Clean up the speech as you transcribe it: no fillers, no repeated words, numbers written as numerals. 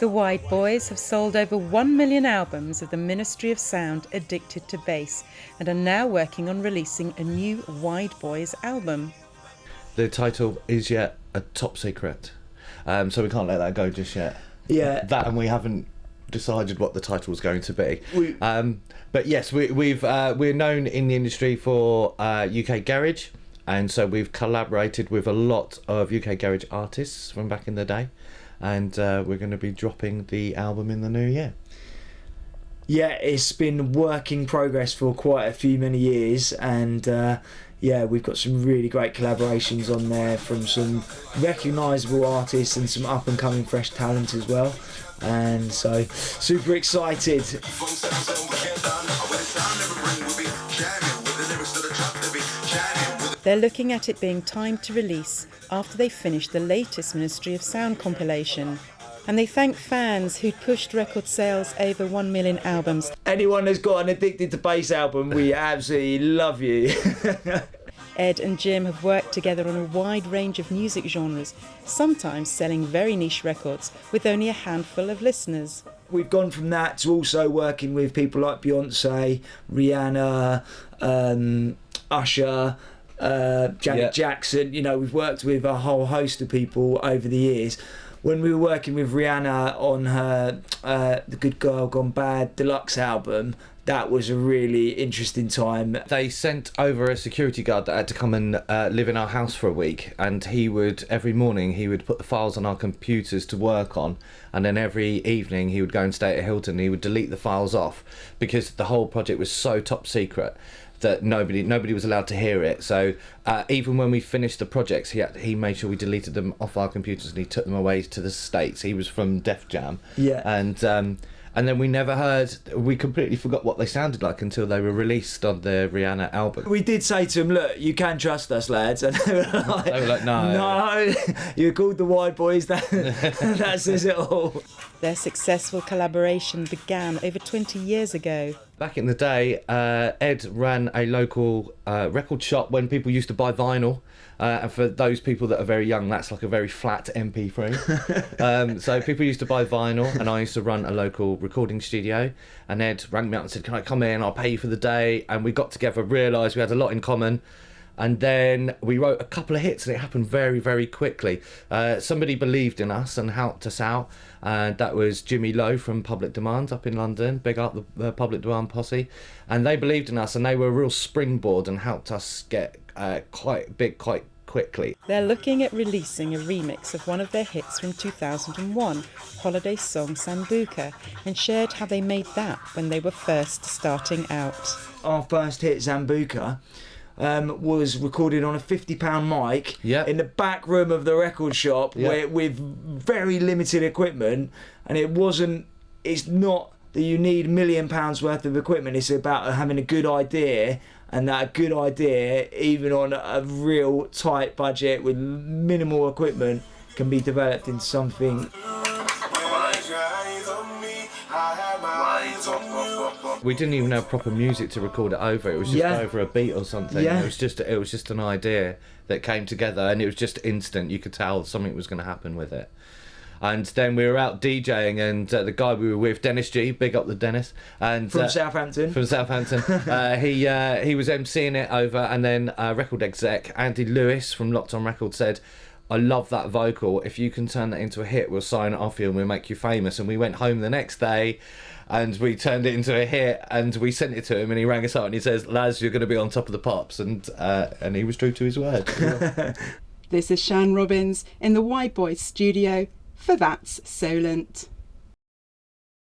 The Wideboys have sold over 1 million albums of the Ministry of Sound Addicted to Bass and are now working on releasing a new Wideboys album. The title is yet a top secret, so we can't let that go just yet. Yeah. That, and we haven't decided what the title is going to be. But yes, we're known in the industry for UK garage, and so we've collaborated with a lot of UK garage artists from back in the day, and we're going to be dropping the album in the new year. Yeah, it's been work in progress for quite a few many years, and yeah, we've got some really great collaborations on there from some recognisable artists and some up and coming fresh talent as well, and so super excited. They're looking at it being time to release after they finish the latest Ministry of Sound compilation. And they thank fans who'd pushed record sales over 1 million albums. Anyone who's got an Addicted to Bass album, we absolutely love you. Ed and Jim have worked together on a wide range of music genres, sometimes selling very niche records with only a handful of listeners. We've gone from that to also working with people like Beyonce, Rihanna, Usher, Janet Jackson. You know, we've worked with a whole host of people over the years. When we were working with Rihanna on her The Good Girl Gone Bad deluxe album, that was a really interesting time. They sent over a security guard that had to come and live in our house for a week, and every morning he would put the files on our computers to work on, and then every evening he would go and stay at Hilton and he would delete the files off because the whole project was so top secret that nobody was allowed to hear it. So even when we finished the projects, he made sure we deleted them off our computers, and he took them away to the States. He was from Def Jam. Yeah. And then we completely forgot what they sounded like until they were released on the Rihanna album. We did say to them, look, you can trust us, lads. And they were like, no, you're called the Wideboys, that says it all. Their successful collaboration began over 20 years ago. Back in the day, Ed ran a local record shop when people used to buy vinyl. And for those people that are very young, that's like a very flat MP3. So people used to buy vinyl, and I used to run a local recording studio. And Ed rang me up and said, can I come in? I'll pay you for the day. And we got together, realised we had a lot in common. And then we wrote a couple of hits, and it happened very, very quickly. Somebody believed in us and helped us out. And that was Jimmy Lowe from Public Demand up in London. Big up the Public Demand posse. And they believed in us, and they were a real springboard and helped us get quite big quite quickly. They're looking at releasing a remix of one of their hits from 2001, holiday song Sambuca, and shared how they made that when they were first starting out. Our first hit, Sambuca, was recorded on a £50 mic in the back room of the record shop with very limited equipment, and it's not that you need £1 million worth of equipment. It's about having a good idea, and that good idea, even on a real tight budget with minimal equipment, can be developed into something. We didn't even have proper music to record it over. It was just over a beat or something. It was just an idea that came together, and it was just instant. You could tell something was going to happen with it. And then we were out DJing, and the guy we were with, Dennis G, big up the Dennis, and from Southampton. he was emceeing it over, and then record exec Andy Lewis from Locked On Records said, I love that vocal. If you can turn that into a hit, we'll sign it off you and we'll make you famous. And we went home the next day and we turned it into a hit, and we sent it to him, and he rang us up and he says, lads, you're going to be on top of the pops. And he was true to his word. This is Shan Robins in the Wideboys studio for That's Solent.